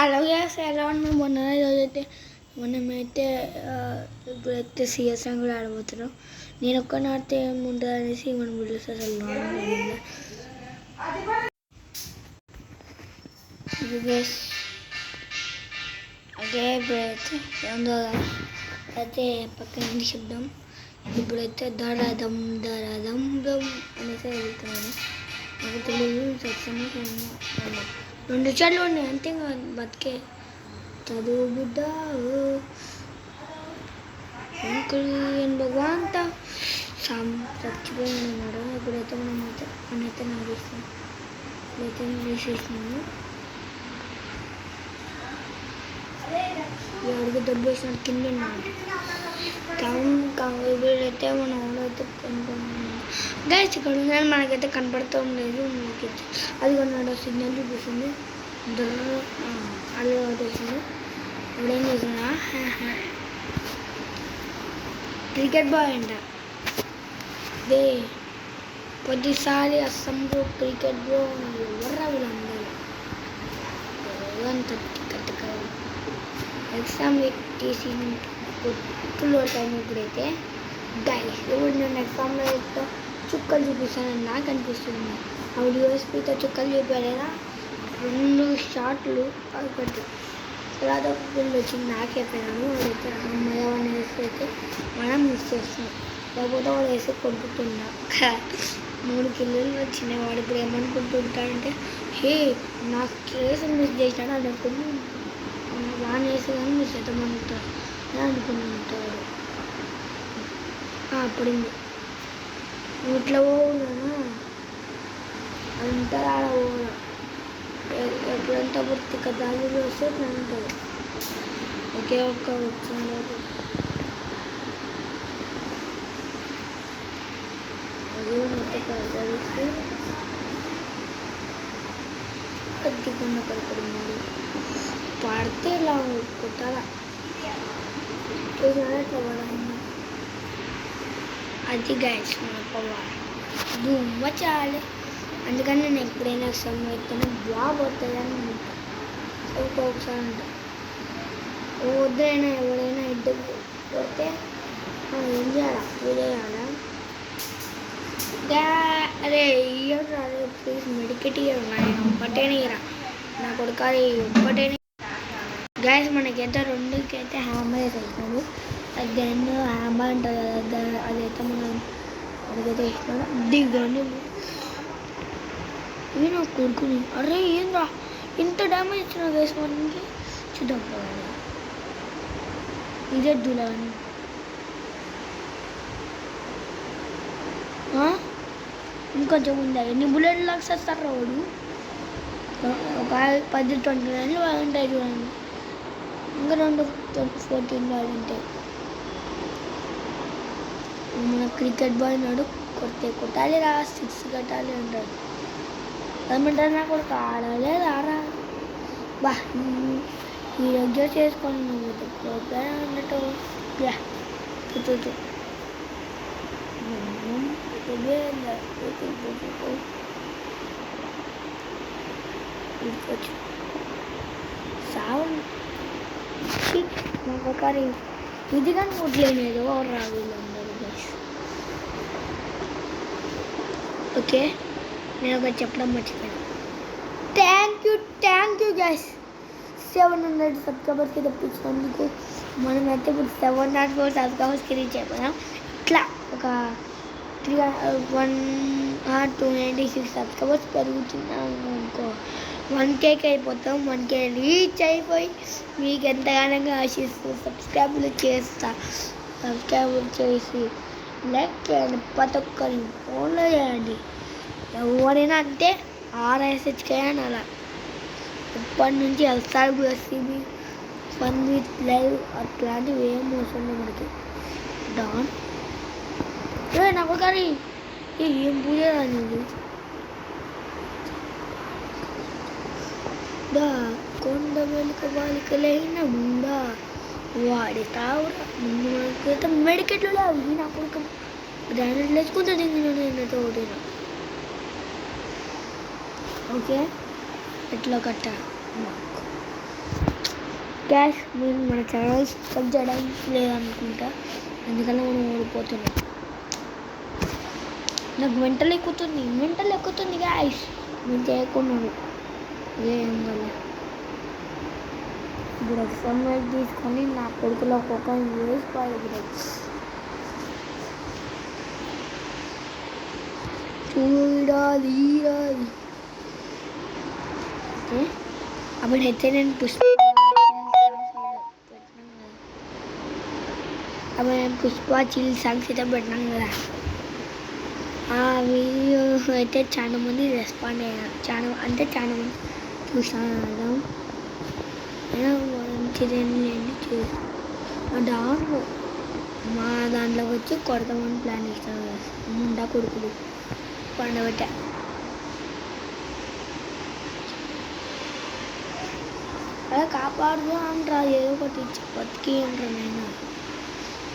అలాగే ఎలా ఉన్నాం మొన్న రోజైతే మనమైతే ఇప్పుడైతే సిఎస్ అని కూడా ఆడబోతున్నాం. నేను ఒక్కని ఆడితే ఏముంటుంది అనేసి మనం బిల్డర్స్ అసలు అదే ఇప్పుడైతే ఉందో అయితే పక్కన నుంచి చెప్దాం. ఇప్పుడైతే దరదం దరదం దం అనేసి వెళ్తున్నాను. నాకు తెలియదు సత్సంగా 2 చాట్లు ఉన్నాయి అంతే బతికే చదువు బిడ్డ అంకుల్ అండ్ భగవంత చచ్చిపోయినాడు. ఇప్పుడైతే మనైతే నడిస్తాం. ఇప్పుడైతే వేసేసినాము. ఎవరికి దెబ్బ వేసిన కింద ఇప్పుడైతే మనం ఎవరైతే గైస్ ఇక్కడ ఉందని మనకైతే కనపడుతూ ఉండలేదు. మనకైతే అది కొన్నాడు సిగ్నల్ చూపిస్తుంది. అది వచ్చేసింది. ఇప్పుడేం చేస్తున్నా క్రికెట్ బాయ్ అంట. అదే కొద్దిసారి అస్సాంలో క్రికెట్ బ్రో ఎవర్రా వీళ్ళందరూ అంత కట్టుకోవాలి. ఎగ్జామ్ తీసి గుర్తులో టైం ఇప్పుడైతే గైస్ ఇప్పుడు నేను ఎగ్జామ్లో అయితే చుక్కలు చూపిస్తానని నాకు అనిపిస్తుంది. అప్పుడు యూఎస్పీతో చుక్కలు చూపారా 2 షాట్లు ఒకటి తర్వాత ఒక పిల్లలు వచ్చింది నాకే పోయినాను. వాడైతే అమ్మాయి వాడిని వేస్తే మనం మిస్ చేస్తున్నాం. లేకపోతే వాడు వేసి కొట్టుతున్నా 3 కిలోలు వచ్చినాయి. వాడు ఇప్పుడు ఏమనుకుంటుంటాడంటే హే నాకు కేసు మిస్ చేసినాడు అనుకుని వాడిని వేసి కానీ మిస్ అవుతామంటాడు అని అనుకుంటుంటాడు. పడింది ఇట్లా పోవునా అంతా ఆడ పోవునా ఎప్పుడంతా పూర్తి దాని వస్తే ఉంటుంది. ఒకే ఒక్క వచ్చింది అది కలిసి కత్తికుండా కలపడింది. పడితే ఇలా కొట్టాలా అది గైస్ దుమ్మ చాలు. అందుకని నేను ఎప్పుడైనా ఎగ్జామ్ ఎత్తున్నా బాగుపోతుంది అని ఒకసారి అంట వద్దైనా ఎవరైనా ఇద్దరు పోతే ఏం చేయాలా చేయాలా అరే ఇయ్యరా అరే ప్లీజ్ మెడికేట్ ఇయ్యరా నేను ఒక్కటేనే ఇరా నా కొడుకాలి ఒక్కటే. గ్యాస్ మనకైతే 2కి హ్యామర్ అవుతుంది. దెన్ హ్యామర్ ఉంటుంది కదా అదైతే మనం అడిగైతే ఇస్తున్నాడు. దిగండి ఇవి నాకు కొడుకుని అరే ఏంద్రా ఇంత డ్యామేజ్ ఇచ్చిన గ్యాస్ మనకి చూద్దాం. ఇదే చూడాలని ఇంకొంచెం ఉందా ఎన్ని బుల్లెట్ లాక్స్ వస్తారు వాడు ఒక 10-20 ఉంటాయి చూడండి. ఇంకా 2-14 ఉంటాయి. మన క్రికెట్ బాయ్ నాడు కొట్టాలి రా 6 కట్టాలి అంటాడు. ఏమంటారు నా కూడా ఆడాలి రారా బా ఈ రోజు చేసుకొని అన్నట్టు సాగు ఒకసారి ఇది కానీ ముట్లేనేదో రాదు వీళ్ళందరూ. ఓకే నేను ఒకటి చెప్పడం మర్చిపోయాను. థ్యాంక్ యూ గైస్ 700 సబ్స్క్రైబర్స్కి తెప్పించినందుకు. మనమైతే ఇప్పుడు 704 సబ్స్క్రైబర్స్కి రీచ్ అయిపోయాం. ఇట్లా ఒక 296 సబ్స్క్రైబర్స్ పెరుగుతున్నాం అనుకో 1Kకి అయిపోతాం. 1K రీచ్ అయిపోయి మీకు ఎంతగానో ఆశిస్తూ సబ్స్క్రైబ్ చేసి లైక్ చేయండి. ప్రతి ఒక్కరి ఫోన్లో చేయండి. ఎవరైనా అంటే RSHK అని అలా ఇప్పటి నుంచి SRBSCB ఫన్ విత్ లైవ్ అట్లాంటివి ఏం అవసరం లేదు మనకి. డాన్ నాకు ఒకసారి ఏం పూజ రానిది దా కొండ వెనుక బాలికలైన ముందా వాడి తావురా ముందు మనకైతే మెడికెట్లు లేవు. నా కొడుకు గ్రానైట్ లేచుకుంటే దిగినట్టు ఒకటినా. ఓకే ఎట్లా కట్ట గ్యాస్ మీరు మన ఛానల్ సబ్స్క్రైబ్ చేయడం లేదనుకుంటా, అందుకని మనం ఓడిపోతున్నాం. నాకు మెంటల్ ఎక్కుతుంది గ్యాస్ మీరు చేయకున్నాను. ఏం వల్ల ఇప్పుడు ఎక్స్ఎంఎల్ తీసుకొని నా కొడుకులో ఒక్కొక్క వేసుకోవాలి. చూడాలి అప్పుడైతే నేను పుష్ప చిల్ సాంగ్స్ అయితే పెట్టినాను కదా. ఆ వీడియో అయితే చాలా మంది రెస్పాండ్ అయ్యారు, చాలా మంది చూసాను. మంచిది లేండి దాంట్లో మా దాంట్లోకి వచ్చి కొడతామని ప్లాన్ చేస్తాను కదా. ముండా కొడుకులు పండబెట్టా అలా కాపాడుతూ అంటారా, ఏదో ఒకటి ఇచ్చి బతికి అంటారు. నేను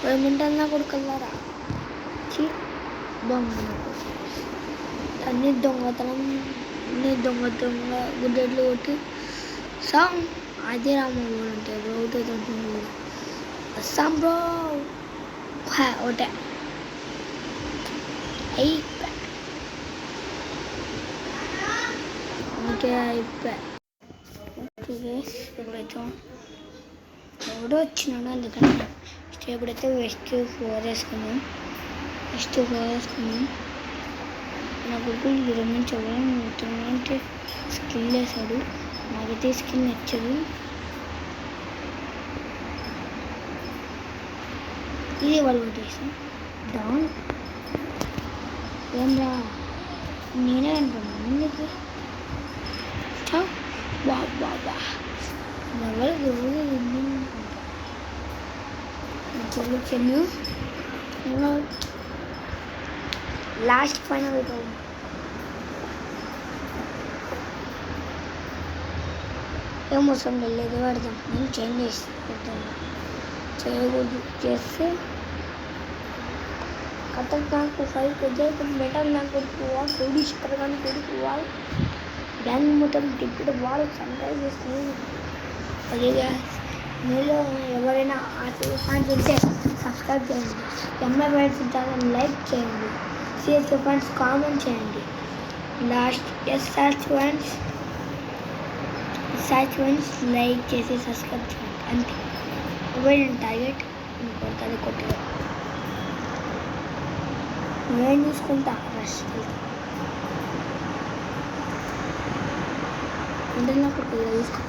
ఏమంటా కొడుకల్లారా దొంగ అన్ని దొంగతనం, అన్ని దొంగ గుడ్డెట్లు కొట్టి సాంగ్ అదే రామోడు అంటే ఒకటే వస్తాం బ్రో ఒకటే అయిపోయా. ఇప్పుడైతే ఎవడో వచ్చినాడు, అందుకని ఇప్పుడైతే వెస్ట్ 4 వేసుకున్నాం. నా గుడ్డు నుంచి ఎవరైనా స్కిల్ వేసాడు, నాకైతే స్కిల్ నచ్చదు. ఇది వాళ్ళు కొట్టేసాం డౌన్. ఏం రా నేనే అనుకున్నాను నీకు బాబా ఎవరు చెల్లు లాస్ట్ ఫైనల్ ఏం అవసరం లేదు, పడదాం. నేను చేంజ్ చేస్తాను, చేయకూడదు. చేస్తే ఖతర్నాక్ ఫైట్ బెటర్ నాకు కొడుకోవాలి, కోడీశ్వరగానే కొడుకోవాలి. గ్యాంగ్ మొత్తం తిప్పుడు వాళ్ళు సన్రైజ్ చేస్తుంది. అదేగా మీలో ఎవరైనా ఫ్యాన్స్ ఉంటే సబ్స్క్రైబ్ చేయండి, ఎంఐ ఫ్యాన్స్ ఛానల్ లైక్ చేయండి, సిఎస్కే ఫ్యాన్స్ కామెంట్ చేయండి. లాస్ట్ ఎస్ఆర్స్ ఫ్యాన్స్ లైక్ చేసి సబ్స్క్రైబ్ చేయండి అంతే. ఎవరైనా టార్గెట్ ఇంకొకటి కొట్టగా నేను చూసుకుంటా. రష్ అంటే నాకు తీసుకో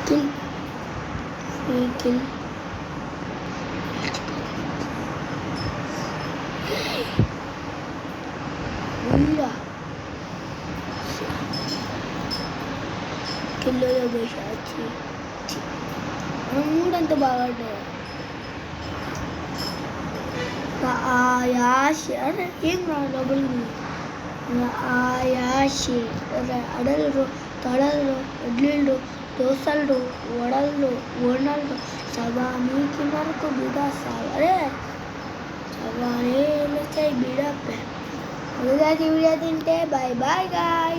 కిల్ కిల్లో వచ్చి మూడంత బాగా ఏం రా డబ్బులు అడలు తడలు ఇడ్లీలు దోశలు వడలు ఓనలు సవానికి వరకు బిడా సవరే సవారే బిడా వీడియో తింటే బాయ్ బాయ్ గాయ్.